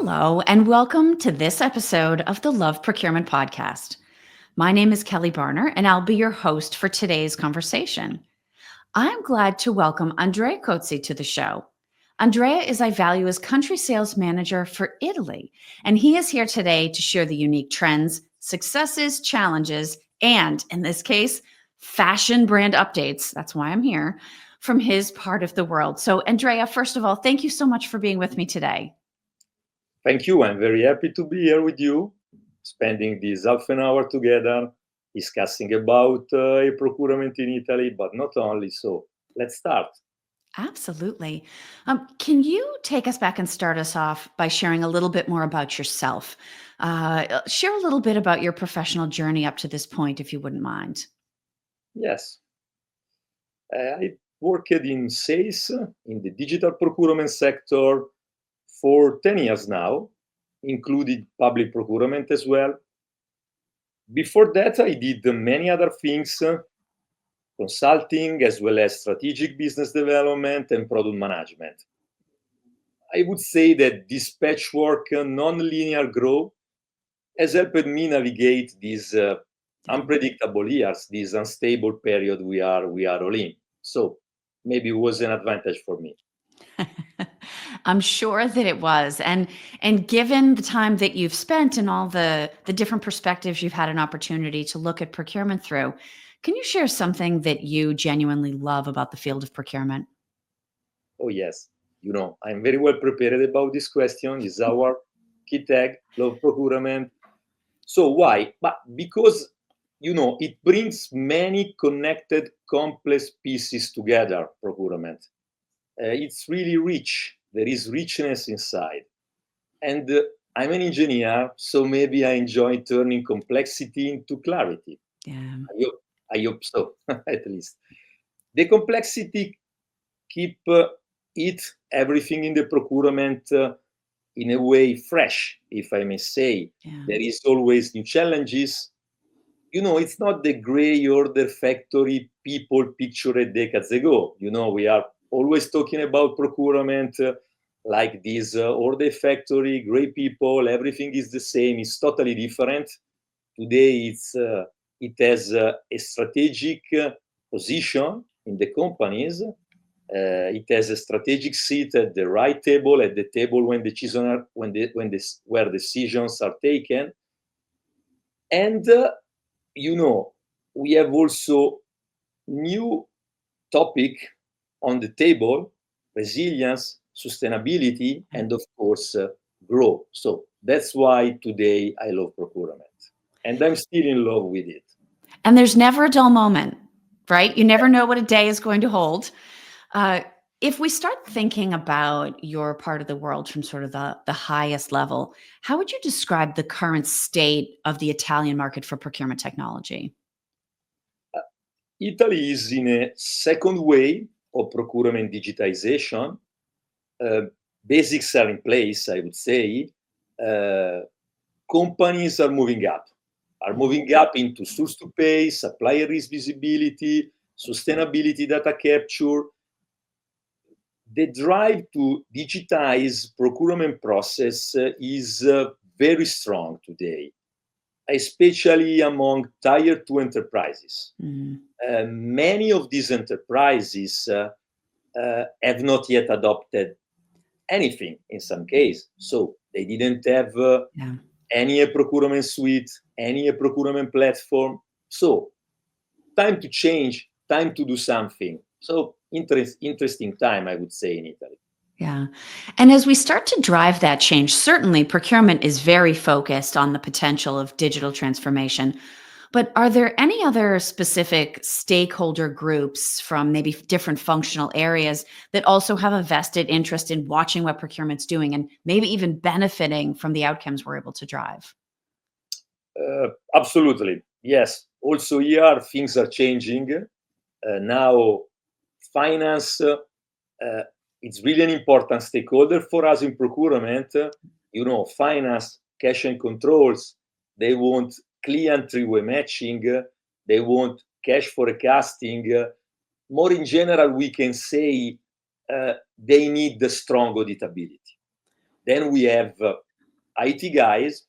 Hello, and welcome to this episode of the Love Procurement Podcast. My name is Kelly Barner, and I'll be your host for today's conversation. I'm glad to welcome Andrea Cozzi to the show. Andrea is Ivalua's country sales manager for Italy, and he is here today to share the unique trends, successes, challenges, and, in this case, fashion brand updates. That's why I'm here from his part of the world. So, Andrea, first of all, thank you so much for being with me today. Thank you. I'm very happy to be here with you, spending this half an hour together, discussing about a procurement in Italy, but not only. So let's start. Absolutely. Can you take us back and start us off by sharing a little bit more about yourself? Share a little bit about your professional journey up to this point, if you wouldn't mind. Yes. I worked in sales in the digital procurement sector for 10 years now, including public procurement as well. Before that, I did many other things, consulting as well as strategic business development and product management. I would say that this patchwork, non-linear growth has helped me navigate these unpredictable years, this unstable period we are all in. So maybe it was an advantage for me. I'm sure that it was. And given the time that you've spent and all the different perspectives you've had an opportunity to look at procurement through, can you share something that you genuinely love about the field of procurement? Oh yes, I'm very well prepared about this question. Is our key tag, love procurement. So why? But because it brings many connected, complex pieces together. Procurement. It's really rich. There is richness inside. And I'm an engineer, so maybe I enjoy turning complexity into clarity. Yeah. I hope so, at least. The complexity keep it everything in the procurement in a way fresh, if I may say. Yeah. There is always new challenges. It's not the gray order factory people pictured decades ago. We are always talking about procurement like this order factory, gray people, everything is the same. It's totally different. Today, it has a strategic position in the companies. It has a strategic seat at the right table, at the table where decisions are taken. And we have also new topic on the table: resilience, sustainability, and of course, growth. So that's why today I love procurement, and I'm still in love with it. And there's never a dull moment, right? You never know what a day is going to hold. If we start thinking about your part of the world from sort of the highest level, how would you describe the current state of the Italian market for procurement technology? Italy is in a second wave of procurement digitization. Basics are in place, I would say. Companies are moving up into source to pay, supplier risk visibility, sustainability data capture. The drive to digitize procurement process is very strong today, especially among tier 2 enterprises. Many of these enterprises have not yet adopted anything in some case. So they didn't have any procurement suite, any procurement platform. So time to change, time to do something. So interesting time, I would say, in Italy. Yeah. And as we start to drive that change, certainly procurement is very focused on the potential of digital transformation. But are there any other specific stakeholder groups from maybe different functional areas that also have a vested interest in watching what procurement's doing and maybe even benefiting from the outcomes we're able to drive? Absolutely. Yes. Also here, things are changing. Now, finance, it's really an important stakeholder for us in procurement. Finance, cash and controls, they want clear three-way matching, they want cash forecasting. More in general, we can say they need the strong auditability. Then we have IT guys.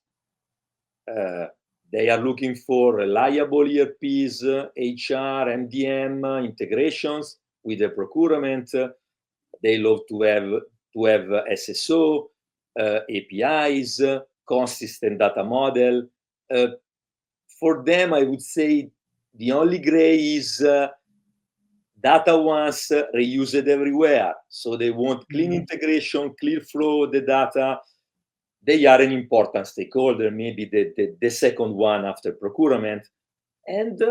They are looking for reliable ERPs, HR, MDM integrations with the procurement. They love to have SSO, APIs, consistent data model. For them, I would say the only gray is data once, reused everywhere. So they want clean integration, clear flow of the data. They are an important stakeholder, maybe the second one after procurement. And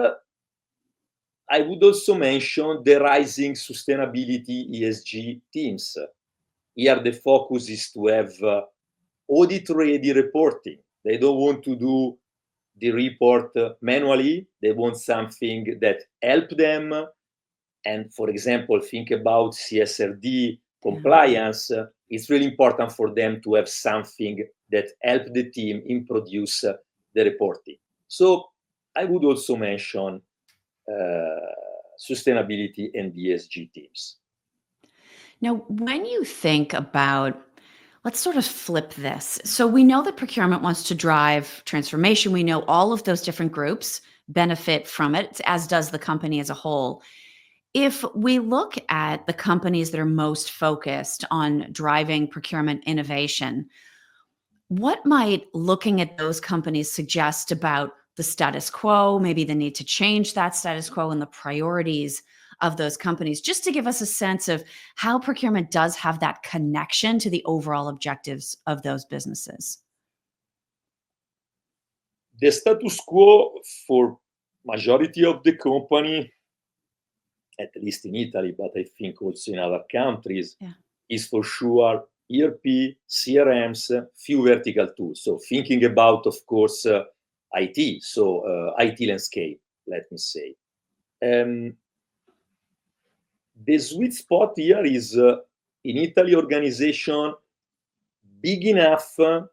I would also mention the rising sustainability ESG teams. Here, the focus is to have audit-ready reporting. They don't want to do the report manually. They want something that help them. And for example, think about CSRD compliance. It's really important for them to have something that help the team in produce the reporting. So I would also mention sustainability and ESG teams. Now, when you think about, let's sort of flip this. So we know that procurement wants to drive transformation. We know all of those different groups benefit from it, as does the company as a whole. If we look at the companies that are most focused on driving procurement innovation, what might looking at those companies suggest about the status quo, maybe the need to change that status quo and the priorities of those companies, just to give us a sense of how procurement does have that connection to the overall objectives of those businesses? The status quo for majority of the company, at least in Italy, but I think also in other countries, is for sure ERP, CRMs, few vertical tools. So thinking about, of course, IT, so IT landscape, let me say. The sweet spot here is in Italy organization big enough to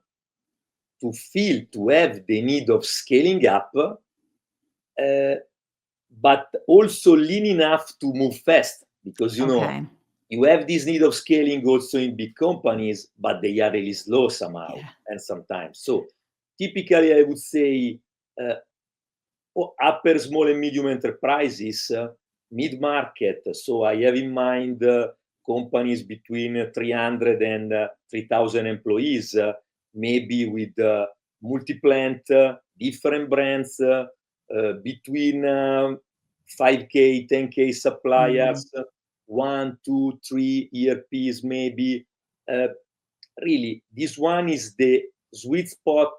have the need of scaling up, but also lean enough to move fast, because you know you have this need of scaling also in big companies, but they are really slow somehow and sometimes. So typically I would say upper, small and medium enterprises, mid-market. So I have in mind companies between 300 and 3,000 employees, maybe with multi-plant, different brands, between 5K, 10K suppliers, 1, 2, 3 ERPs maybe. Really, this one is the sweet spot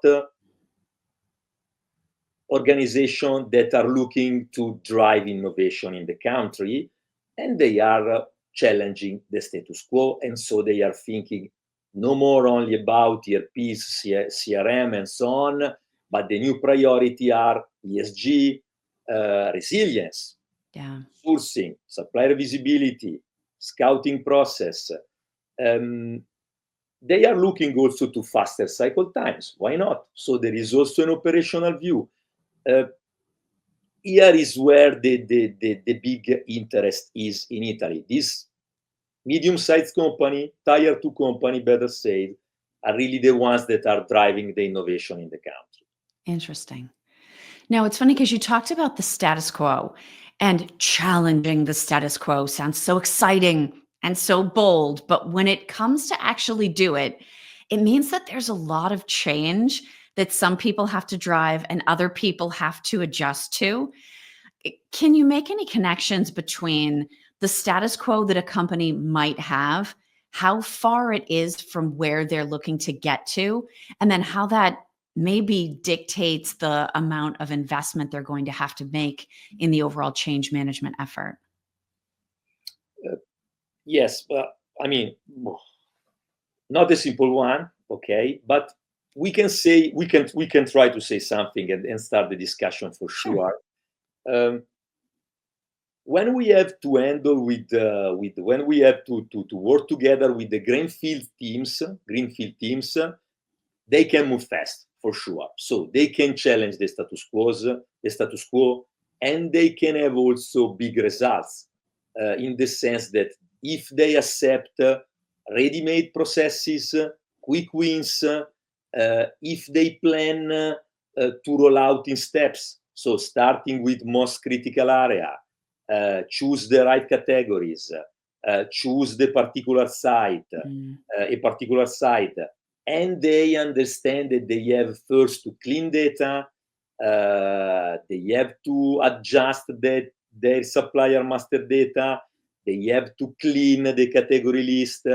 organization that are looking to drive innovation in the country, and they are challenging the status quo, and so they are thinking no more only about ERPs, CRM, and so on, but the new priority are ESG, resilience, sourcing, supplier visibility, scouting process. They are looking also to faster cycle times. Why not? So there is also an operational view. Here is where the big interest is in Italy. This medium-sized company, tier 2 company, better said, are really the ones that are driving the innovation in the country. Interesting. Now, it's funny because you talked about the status quo, and challenging the status quo sounds so exciting and so bold. But when it comes to actually do it, it means that there's a lot of change that some people have to drive and other people have to adjust to. Can you make any connections between the status quo that a company might have, how far it is from where they're looking to get to, and then how that maybe dictates the amount of investment they're going to have to make in the overall change management effort? Yes, but I mean, not a simple one, okay, but we can say we can try to say something and start the discussion for sure. When we have to handle with when we have to work together with the greenfield teams, they can move fast for sure. So they can challenge the status quo, and they can have also big results in the sense that if they accept ready-made processes, quick wins, if they plan to roll out in steps, so starting with most critical area, choose the right categories, choose the particular site, a particular site, and they understand that they have first to clean data, they have to adjust their supplier master data, they have to clean the category list,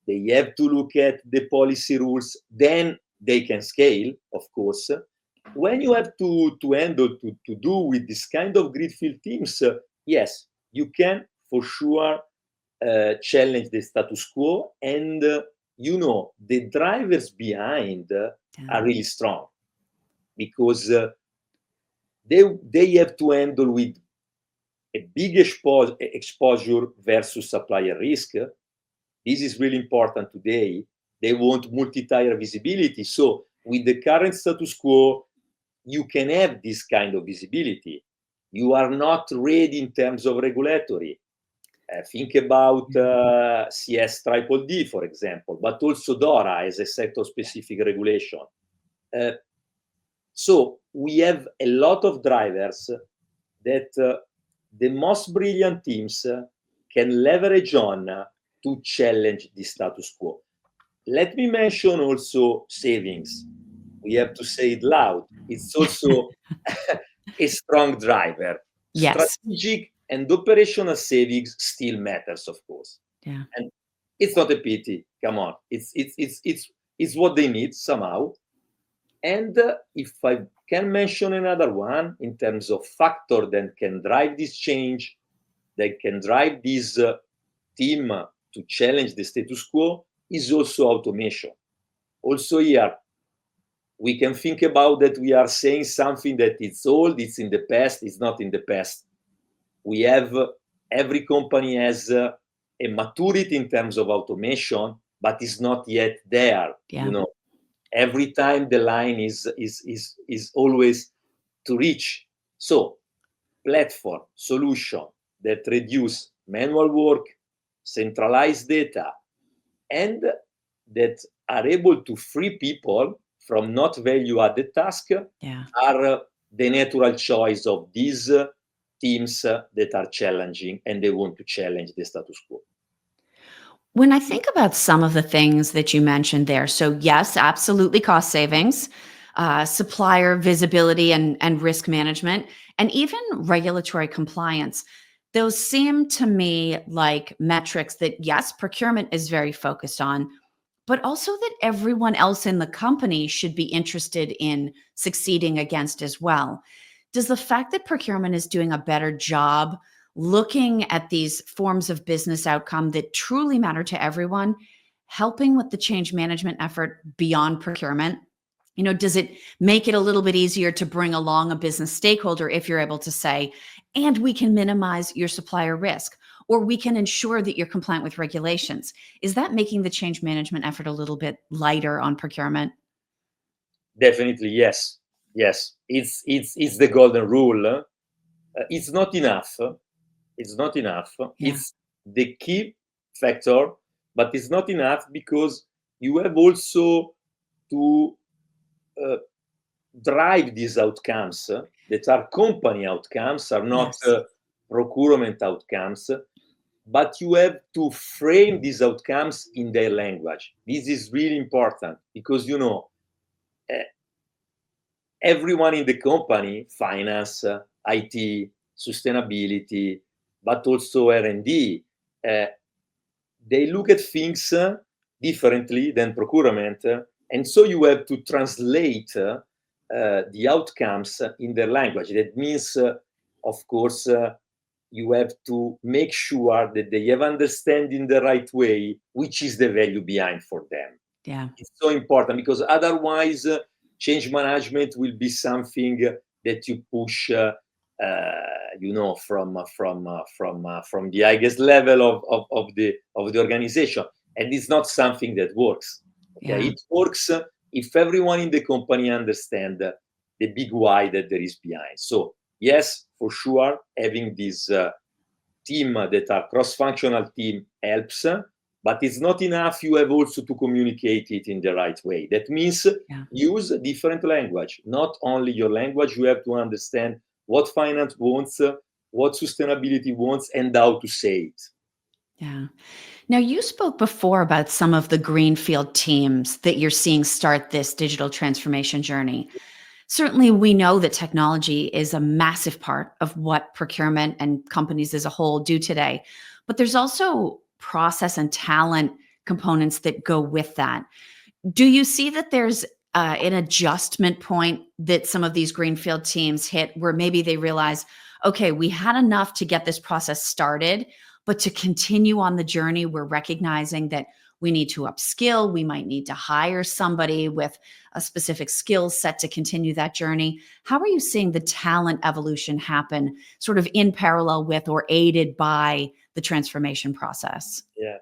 they have to look at the policy rules, then they can scale, of course. When you have to handle, to do with this kind of greenfield teams, yes, you can for sure challenge the status quo, and the drivers behind are really strong, because they have to handle with a big exposure versus supplier risk. This is really important today. They want multi-tier visibility. So with the current status quo, you can have this kind of visibility. You are not ready in terms of regulatory. Think about CS Triple D, for example, but also DORA as a sector-specific regulation. So we have a lot of drivers that the most brilliant teams can leverage on to challenge the status quo. Let me mention also savings. We have to say it loud. It's also a strong driver. Yes. Strategic and operational savings still matters, of course. Yeah. And it's not a pity. Come on, it's what they need somehow. And if I can mention another one in terms of factor that can drive this change, that can drive this team to challenge the status quo, is also automation. Also here, we can think about that we are saying something that it's old, it's in the past, it's not in the past. We have, every company has a maturity in terms of automation, but it's not yet there. Yeah. Every time the line is always to reach. So platform solution that reduce manual work, centralized data, and that are able to free people from not value-added tasks are the natural choice of these teams that are challenging and they want to challenge the status quo. When I think about some of the things that you mentioned there, so yes, absolutely cost savings, supplier visibility and risk management, and even regulatory compliance, those seem to me like metrics that, yes, procurement is very focused on, but also that everyone else in the company should be interested in succeeding against as well. Does the fact that procurement is doing a better job looking at these forms of business outcome that truly matter to everyone, helping with the change management effort beyond procurement? Does it make it a little bit easier to bring along a business stakeholder if you're able to say, and we can minimize your supplier risk, or we can ensure that you're compliant with regulations? Is that making the change management effort a little bit lighter on procurement? Definitely, yes. Yes, it's the golden rule. It's not enough. It's not enough. Yeah. It's the key factor, but it's not enough because you have also to drive these outcomes that are company outcomes, are not procurement outcomes, but you have to frame these outcomes in their language. This is really important because, everyone in the company, finance, IT, sustainability, but also R&D, they look at things differently than procurement. And so you have to translate the outcomes in their language. That means, of course, you have to make sure that they have understanding the right way, which is the value behind for them. Yeah. It's so important because otherwise change management will be something that you push from the highest level of the organization, and it's not something that works. Okay, Yeah. it works if everyone in the company understand the big why that there is behind. So yes, for sure, having this team that are cross-functional team helps, but it's not enough. You have also to communicate it in the right way. That means use a different language, not only your language. You have to understand what finance wants, what sustainability wants, and how to say it. Yeah. Now, you spoke before about some of the greenfield teams that you're seeing start this digital transformation journey. Certainly, we know that technology is a massive part of what procurement and companies as a whole do today, but there's also process and talent components that go with that. Do you see that there's an adjustment point that some of these greenfield teams hit where maybe they realize, okay, we had enough to get this process started, but to continue on the journey, we're recognizing that we need to upskill. We might need to hire somebody with a specific skill set to continue that journey. How are you seeing the talent evolution happen sort of in parallel with or aided by the transformation process? Yeah.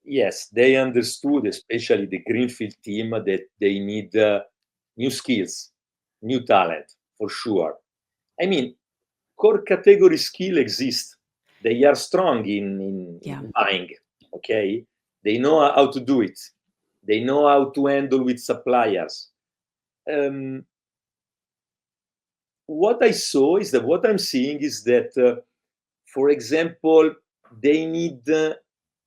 Yes, they understood, especially the greenfield team, that they need new skills, new talent, for sure. I mean, core category skill exists. They are strong in buying, okay? They know how to do it. They know how to handle with suppliers. What I saw is that what I'm seeing is that, for example, they need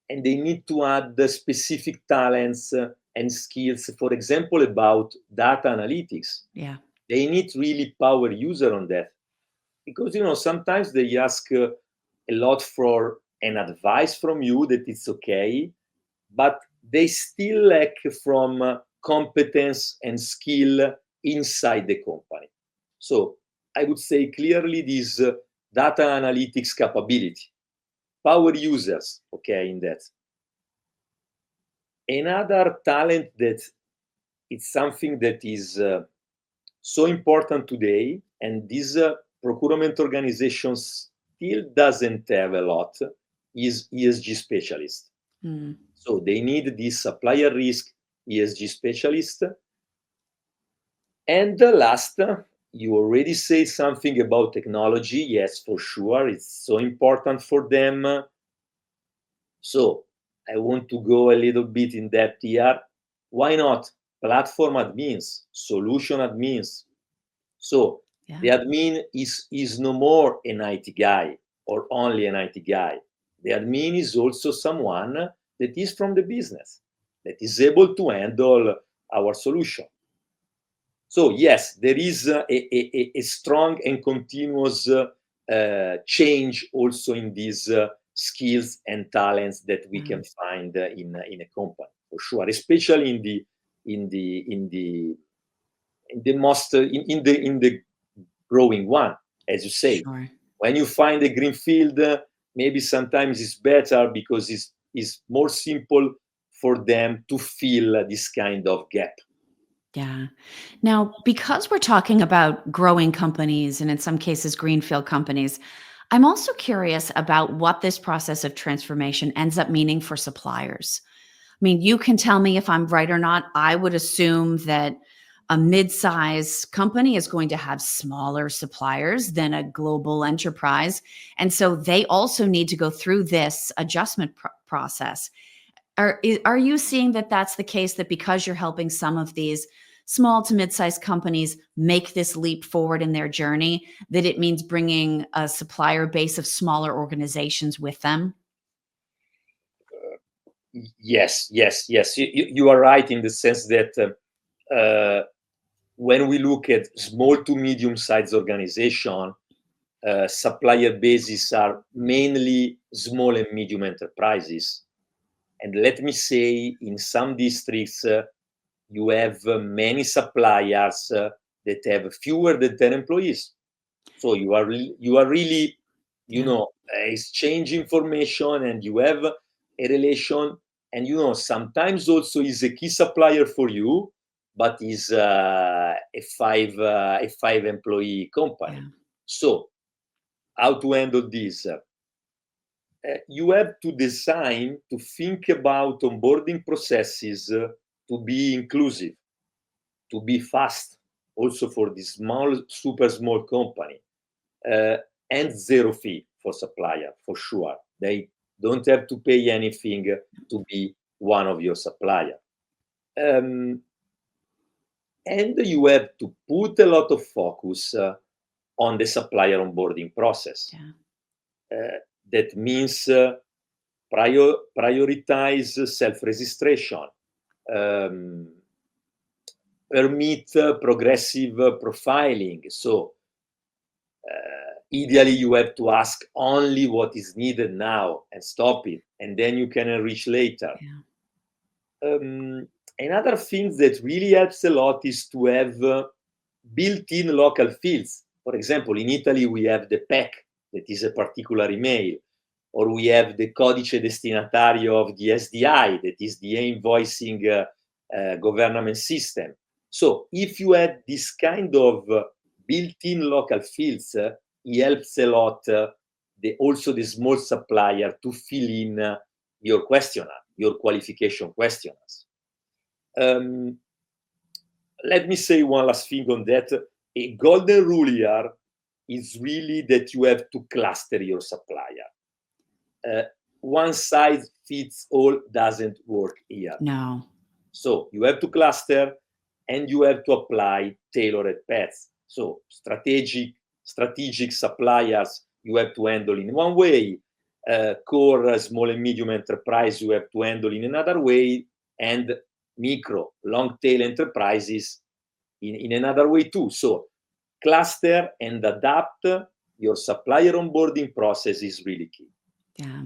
and they need to add the specific talents and skills, for example, about data analytics. Yeah. They need really power user on that, because sometimes they ask a lot for an advice from you that it's okay, but they still lack from competence and skill inside the company. So I would say clearly this data analytics capability, power users, okay, in that. Another talent that it's something that is so important today, and this procurement organizations still doesn't have a lot, is ESG specialist. So they need this supplier risk ESG specialist. And the last, you already say something about technology. Yes, for sure, it's so important for them. So I want to go a little bit in depth here. Why not platform admins, solution admins? So the admin is no more an IT guy or only an IT guy. The admin is also someone that is from the business, that is able to handle our solution. So yes, there is a strong and continuous change also in these skills and talents that we can find in a company, for sure, especially in the growing one, as you say. Sure. When you find a green field, maybe sometimes it's better because it's more simple for them to fill this kind of gap. Yeah. Now, because we're talking about growing companies and in some cases, greenfield companies, I'm also curious about what this process of transformation ends up meaning for suppliers. I mean, you can tell me if I'm right or not. I would assume that a mid-size company is going to have smaller suppliers than a global enterprise. And so they also need to go through this adjustment process. Are you seeing that that's the case, that because you're helping some of these small to mid-sized companies make this leap forward in their journey, that it means bringing a supplier base of smaller organizations with them? Yes. You are right in the sense that when we look at small to medium-sized organization, supplier bases are mainly small and medium enterprises. And let me say, in some districts, you have many suppliers that have fewer than 10 employees. So you are really, exchange information, and you have a relation. And sometimes also is a key supplier for you, but is a five employee company. Yeah. So how to handle this? You have to design, to think about onboarding processes to be inclusive, to be fast, also for this small, super small company, and zero fee for supplier, for sure. They don't have to pay anything to be one of your supplier. And you have to put a lot of focus on the supplier onboarding process. That means prioritize self-registration, permit progressive profiling. So ideally, you have to ask only what is needed now and stop it, and then you can enrich later. Another thing that really helps a lot is to have built-in local fields. For example, in Italy, we have the PEC, that is a particular email, or we have the codice destinatario of the SDI, that is the invoicing government system. So if you add this kind of built-in local fields, it helps a lot also the small supplier to fill in your questionnaire, your qualification questionnaires. Let me say one last thing on that. A golden rule here is really that you have to cluster your supplier. One size fits all doesn't work here. No. So you have to cluster, and you have to apply tailored paths. So strategic suppliers you have to handle in one way, core small and medium enterprise you have to handle in another way, and micro long tail enterprises in another way too. So cluster and adapt your supplier onboarding process is really key. Yeah.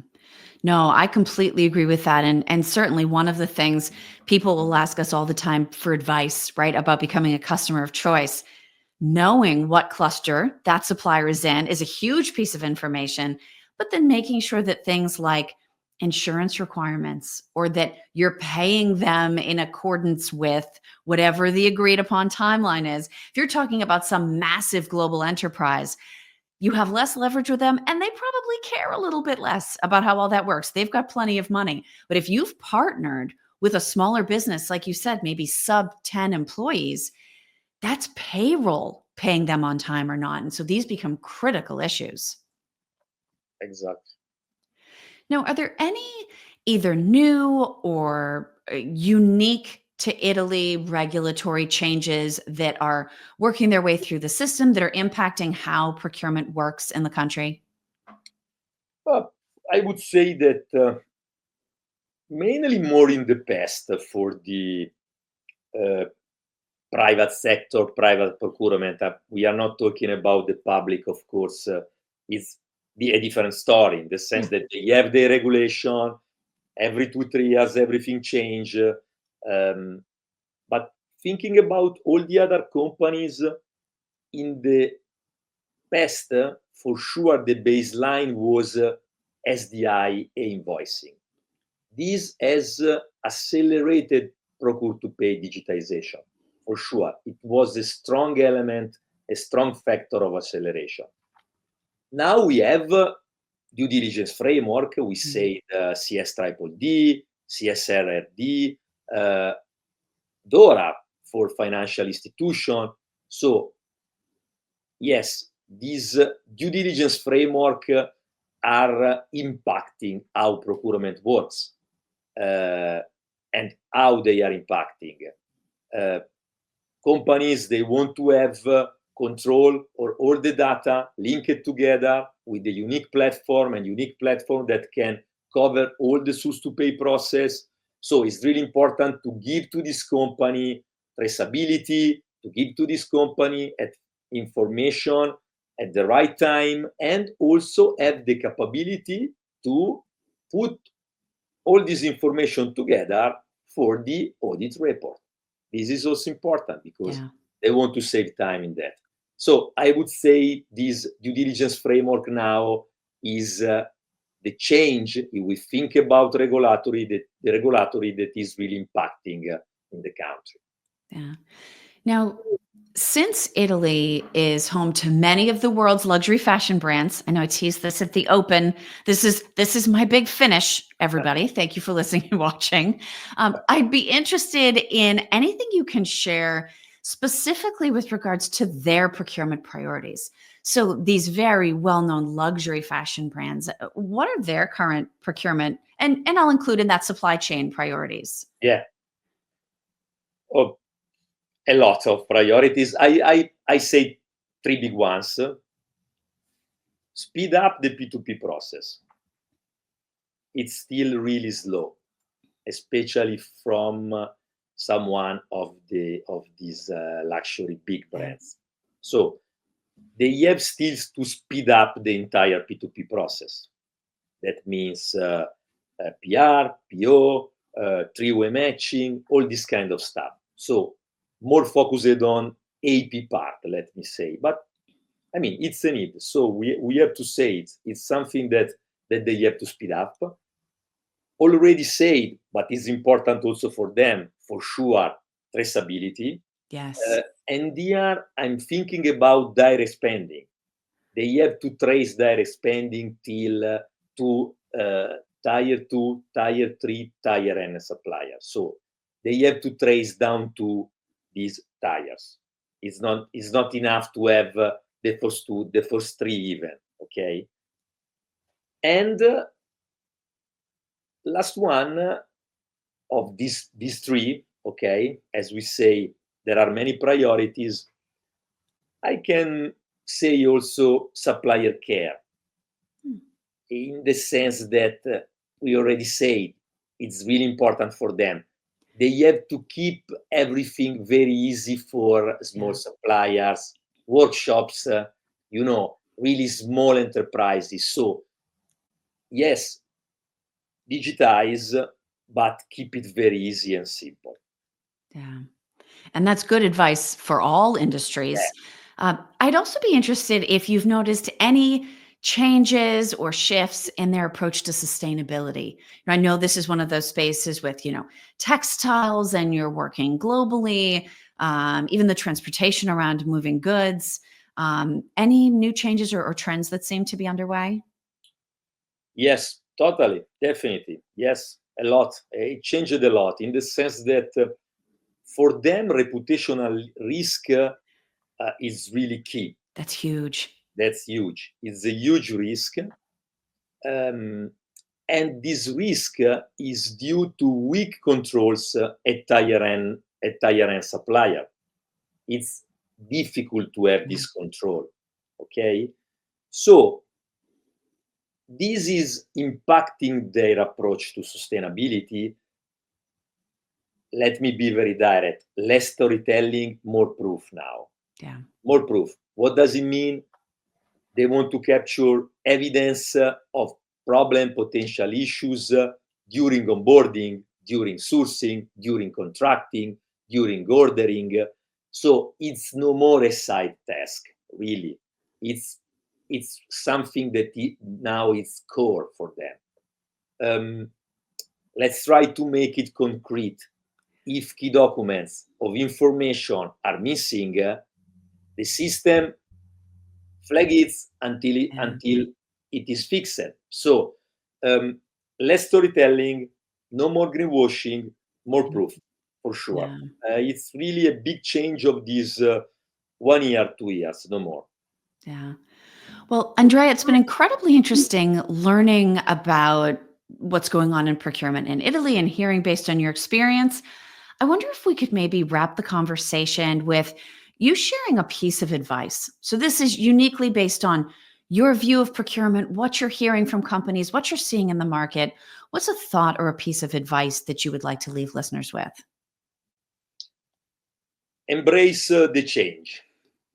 No, I completely agree with that. And certainly one of the things people will ask us all the time for advice, right, about becoming a customer of choice. Knowing what cluster that supplier is in is a huge piece of information, but then making sure that things like insurance requirements or that you're paying them in accordance with whatever the agreed upon timeline is. If you're talking about some massive global enterprise, you have less leverage with them, and they probably care a little bit less about how all that works. They've got plenty of money. But if you've partnered with a smaller business, like you said, maybe sub 10 employees, that's payroll paying them on time or not. And so these become critical issues. Exactly. Now, are there any either new or unique to Italy regulatory changes that are working their way through the system that are impacting how procurement works in the country? I would say that mainly more in the past for the private sector, private procurement. We are not talking about the public, of course. It's a different story in the sense that they have the regulation, every 2-3 years, everything change. But thinking about all the other companies in the past, for sure, the baseline was SDI invoicing. This has accelerated procure-to-pay digitization, for sure. It was a strong element, a strong factor of acceleration. Now we have due diligence framework. We say CS Triple D, CSRD, DORA for financial institution. So yes, these due diligence framework are impacting how procurement works and how they are impacting. Companies, they want to have control or all the data linked together with a unique platform that can cover all the source to pay process. So it's really important to give to this company traceability, to give to this company information at the right time, and also have the capability to put all this information together for the audit report. This is also important because they want to save time in that. So I would say this due diligence framework now is the change if we think about regulatory, the regulatory that is really impacting in the country. Yeah. Now, since Italy is home to many of the world's luxury fashion brands, I know I teased this at the open. This is my big finish, everybody. Thank you for listening and watching. I'd be interested in anything you can share specifically with regards to their procurement priorities. So these very well-known luxury fashion brands, what are their current procurement and I'll include in that supply chain priorities? Yeah. Oh, a lot of priorities. I say three big ones. Speed up the P2P process. It's still really slow, especially from someone of these luxury big brands. So they have still to speed up the entire P2P process. That means PR, PO, three-way matching, all this kind of stuff. So more focused on AP part, let me say. But I mean, it's a need. So we have to say it. It's something that they have to speed up. Already said, but it's important also for them, for sure, traceability. Yes. And here I'm thinking about direct spending. They have to trace direct spending till to tier 2, tier 3, tier N suppliers. So they have to trace down to these tiers. It's not enough to have the first two, the first three even, okay? And last one of these three, okay, as we say, there are many priorities. I can say also supplier care, in the sense that we already said it's really important for them. They have to keep everything very easy for small suppliers, workshops, really small enterprises. So yes, digitize, but keep it very easy and simple. Yeah. And that's good advice for all industries. I'd also be interested if you've noticed any changes or shifts in their approach to sustainability. I know this is one of those spaces with, textiles and you're working globally, even the transportation around moving goods. Any new changes or trends that seem to be underway? Yes, totally, definitely. Yes, a lot. It changed a lot in the sense that for them, reputational risk is really key. That's huge. That's huge. It's a huge risk. And this risk is due to weak controls at tier N supplier. It's difficult to have this control. Okay, so this is impacting their approach to sustainability. Let me be very direct. Less storytelling, more proof now. Yeah. More proof. What does it mean? They want to capture evidence of problem, potential issues during onboarding, during sourcing, during contracting, during ordering. So it's no more a side task, really. It's something that now is core for them. Let's try to make it concrete. If key documents of information are missing, the system flag it until it is fixed. So less storytelling, no more greenwashing, more proof, for sure. Yeah. It's really a big change of these 1 year, 2 years, no more. Yeah. Well, Andrea, it's been incredibly interesting learning about what's going on in procurement in Italy and hearing based on your experience. I wonder if we could maybe wrap the conversation with you sharing a piece of advice. So, this is uniquely based on your view of procurement, what you're hearing from companies, what you're seeing in the market. What's a thought or a piece of advice that you would like to leave listeners with? Embrace the change.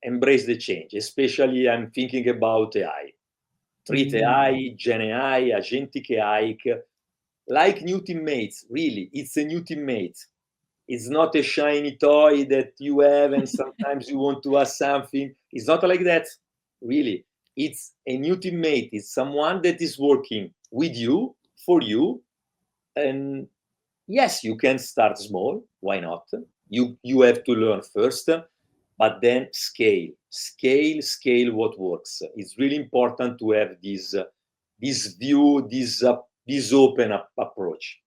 Embrace the change. Especially, I'm thinking about AI. Treat AI, Gen AI, agentic AI, like new teammates. Really, it's a new teammate. It's not a shiny toy that you have and sometimes you want to ask something. It's not like that, really. It's a new teammate. It's someone that is working with you, for you. And yes, you can start small. Why not? You have to learn first, but then scale what works. It's really important to have this view, this open approach.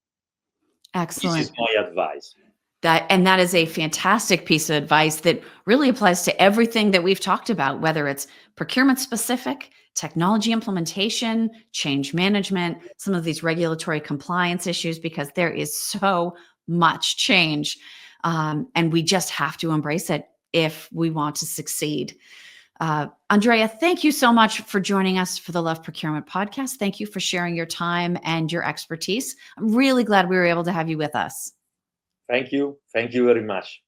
This is Excellent. my advice. That is a fantastic piece of advice that really applies to everything that we've talked about, whether it's procurement specific, technology implementation, change management, some of these regulatory compliance issues, because there is so much change. And we just have to embrace it if we want to succeed. Andrea, thank you so much for joining us for the Love Procurement podcast. Thank you for sharing your time and your expertise. I'm really glad we were able to have you with us. Thank you. Thank you very much.